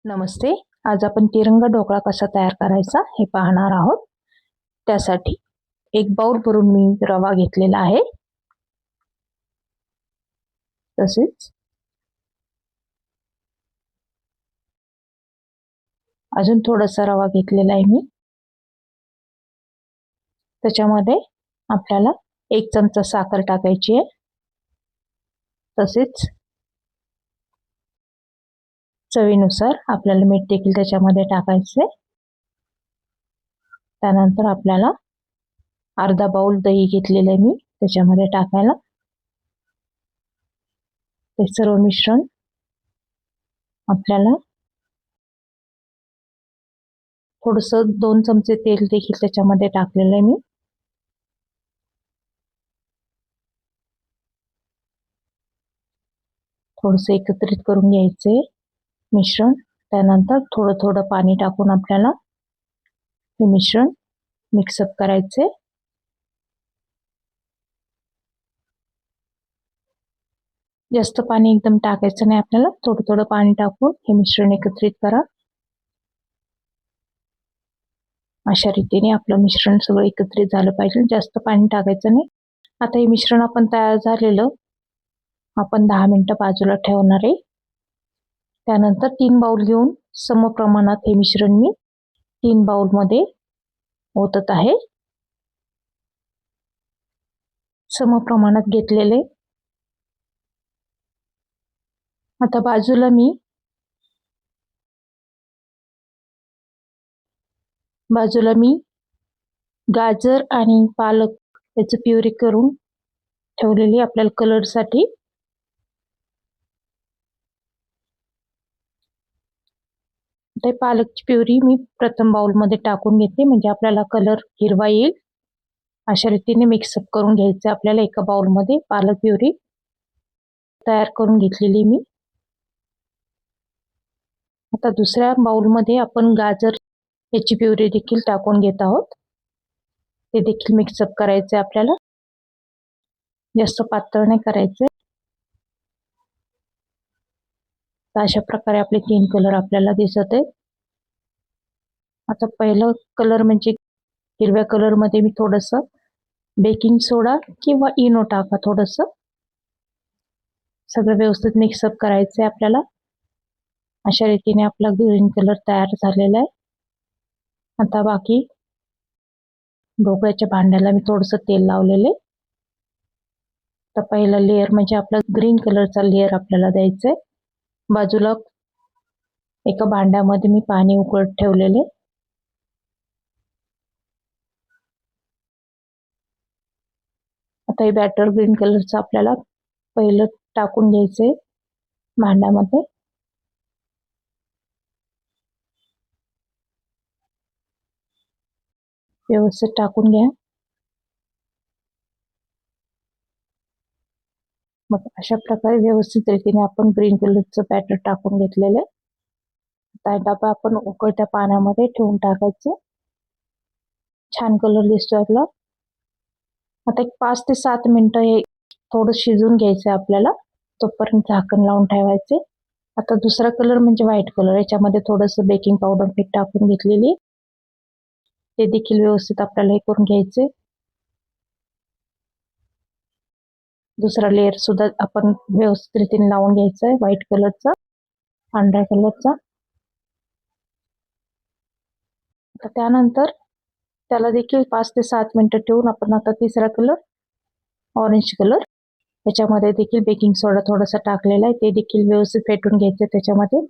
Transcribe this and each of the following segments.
नमस्ते. आज आपण तिरंगा ढोकळा कसा तयार करायचा हे पाहणार आहोत. त्यासाठी एक बाउल भरून मी रवा घेतलेला आहे. तसेच अजून थोडासा रवा घेतलेला आहे मी. त्याच्यामध्ये आपल्याला 1 चमचा साखर टाकायची आहे. तसेच चवीनुसार आपल्याला मीठ देखील त्याच्यामध्ये टाकायचे. त्यानंतर आपल्याला अर्धा बाउल दही घेतलेलं आहे मी त्याच्यामध्ये टाकायला. ते सर्व मिश्रण आपल्याला थोडंसं 2 चमचे तेल देखील त्याच्यामध्ये टाकलेलं आहे मी. थोडंसं एकत्रित करून घ्यायचे मिश्रण. त्यानंतर थोडं थोडं पाणी टाकून आपल्याला हे मिश्रण मिक्सअप करायचे. जास्त पाणी एकदम टाकायचं नाही आपल्याला. थोडं थोडं पाणी टाकून हे मिश्रण एकत्रित करा. अशा रीतीने आपलं मिश्रण सगळं एकत्रित झालं पाहिजे. जास्त पाणी टाकायचं नाही. आता हे मिश्रण आपण तयार झालेलं आपण 10 मिनिटं बाजूला ठेवणार आहे. त्यानंतर 3 बाउल घेऊन समप्रमाणात हे मिश्रण मी 3 बाउलमध्ये ओतत आहे. समप्रमाणात घेतलेले. आता बाजूला मी गाजर आणि पालक याचं प्युरी करून ठेवलेली आपल्याला कलरसाठी. ते पालकची प्युरी मी प्रथम बाउलमध्ये टाकून घेते म्हणजे आपल्याला कलर हिरवा येईल. अशा रीतीने मिक्सअप करून घ्यायचं आपल्याला. एका बाउलमध्ये पालक प्युरी तयार करून घेतलेली मी. आता दुसऱ्या बाउलमध्ये आपण गाजर याची प्युरी देखील टाकून घेत आहोत. ते देखील मिक्सअप करायचे आपल्याला. जास्त पातळ नाही करायचे. अशा प्रकारे आपले 3 कलर आपल्याला दिसत आहेत. आता पहिलं कलर म्हणजे हिरव्या कलरमध्ये मी थोडंसं बेकिंग सोडा किंवा इनो टाका. थोडंसं सगळं व्यवस्थित मिक्सअप करायचं आहे आपल्याला. अशा रीतीने आपला ग्रीन कलर तयार झालेला आहे. आता बाकी ढोकळ्याच्या भांड्याला मी थोडंसं तेल लावलेले. तर पहिला लेअर म्हणजे आपला ग्रीन कलरचा लेअर आपल्याला द्यायचा आहे. बाजूला एका भांड्यामध्ये मी पाणी उकळत ठेवलेले. आता हे बॅटर ग्रीन कलरचं आपल्याला पहिलं टाकून घ्यायचंय भांड्यामध्ये. व्यवस्थित टाकून घ्या. मग अशा प्रकारे व्यवस्थित रीतीने आपण ग्रीन कलरचं बॅटर टाकून घेतलेलं आहे. आता डबा आपण उकळत्या पाण्यामध्ये ठेवून टाकायचं. छान कलर दिसतोय आपला. आता एक 5 ते 7 मिनिटं हे थोडं शिजून घ्यायचं आपल्याला. तोपर्यंत झाकण लावून ठेवायचे. आता दुसरा कलर म्हणजे व्हाईट कलर. याच्यामध्ये थोडंसं बेकिंग पावडर पीठ टाकून घेतलेली. ते देखील व्यवस्थित आपल्याला हे करून घ्यायचे. दुसरा लेअर सुद्धा आपण व्यवस्थित रीतीने लावून घ्यायचा आहे व्हाईट कलरचा, पांढऱ्या कलरचा. तर त्यानंतर त्याला देखील 5 ते 7 मिनिटं ठेवून आपण आता तिसरा कलर ऑरेंज कलर याच्यामध्ये देखील बेकिंग सोडा थोडासा टाकलेला आहे. ते देखील व्यवस्थित फेटून घ्यायचं त्याच्यामध्ये.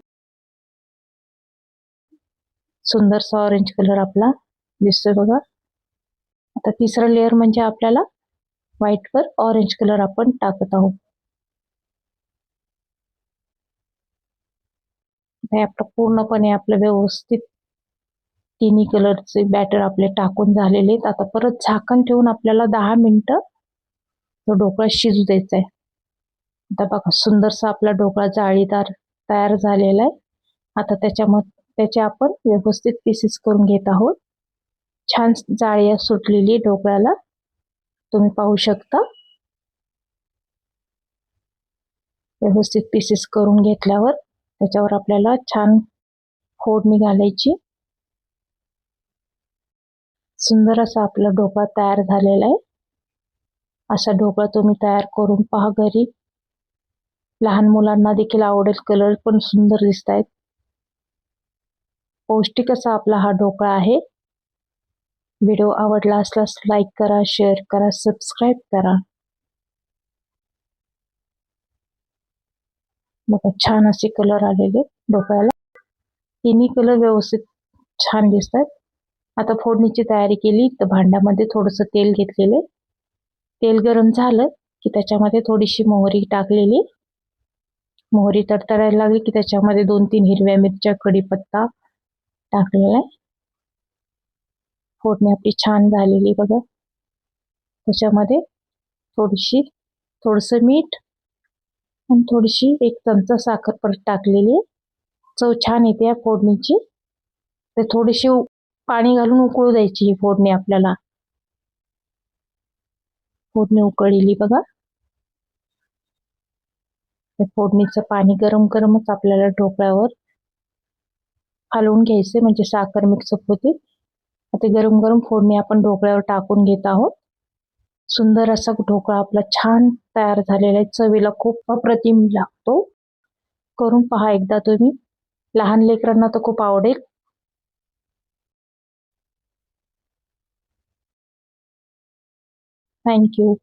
सुंदरसा ऑरेंज कलर आपला दिसतोय बघा. आता तिसरा लेअर म्हणजे आपल्याला व्हाईटवर ऑरेंज कलर आपण टाकत आहोत. हे आपलं पूर्णपणे आपलं व्यवस्थित तिन्ही कलरचे बॅटर आपले टाकून झालेले आहेत. आता परत झाकण ठेवून आपल्याला 10 मिनिटं तो ढोकळा शिजू द्यायचा आहे. आता बघा सुंदरसा आपला ढोकळा जाळीदार तयार झालेला आहे. आता त्याचे आपण व्यवस्थित पीसेस करून घेत आहोत. छान जाळी सुटलेली ढोकळ्याला तुम्ही पाहू शकता. व्यवस्थित पीसेस करून घेतल्यावर त्याच्यावर आपल्याला छान फोडणी घालायची. सुंदर असा आपला ढोकळा तयार झालेला आहे. असा ढोकळा तुम्ही तयार करून पहा घरी. लहान मुलांना देखील आवडेल. कलर पण सुंदर दिसत आहेत. पौष्टिक असा आपला हा ढोकळा आहे. व्हिडिओ आवडला असल्यास लाईक करा, शेअर करा, सबस्क्राईब करा. बघा छान असे कलर आलेले ढोकळ्याला. तिन्ही कलर व्यवस्थित छान दिसतात. आता फोडणीची तयारी केली तर भांड्यामध्ये थोडंसं तेल घेतलेले. तेल गरम झालं की त्याच्यामध्ये थोडीशी मोहरी टाकलेली. मोहरी तडतडायला लागली की त्याच्यामध्ये 2-3 हिरव्या मिरच्या, कढीपत्ता टाकलेला आहे. फोडणी आपली छान झालेली बघा. त्याच्यामध्ये थोडंसं मीठ आणि थोडीशी 1 चमचा साखर परत टाकलेली. चव छान येते या फोडणीची. तर थोडीशी पाणी घालून उकळू द्यायची ही फोडणी आपल्याला. फोडणी उकळली बघा. फोडणीचं पाणी गरम गरमच आपल्याला ढोकळ्यावर हलवून घ्यायचे म्हणजे साखर मिक्सअप होते. आता गरम गरम फोडणी आपण ढोकळ्यावर टाकून घेत आहोत. सुंदर असा ढोकळा आपला छान तयार झालेला आहे. चवीला खूप अप्रतिम लागतो. करून पहा एकदा तुम्ही. लहान लेकरांना तर खूप आवडेल. थँक्यू.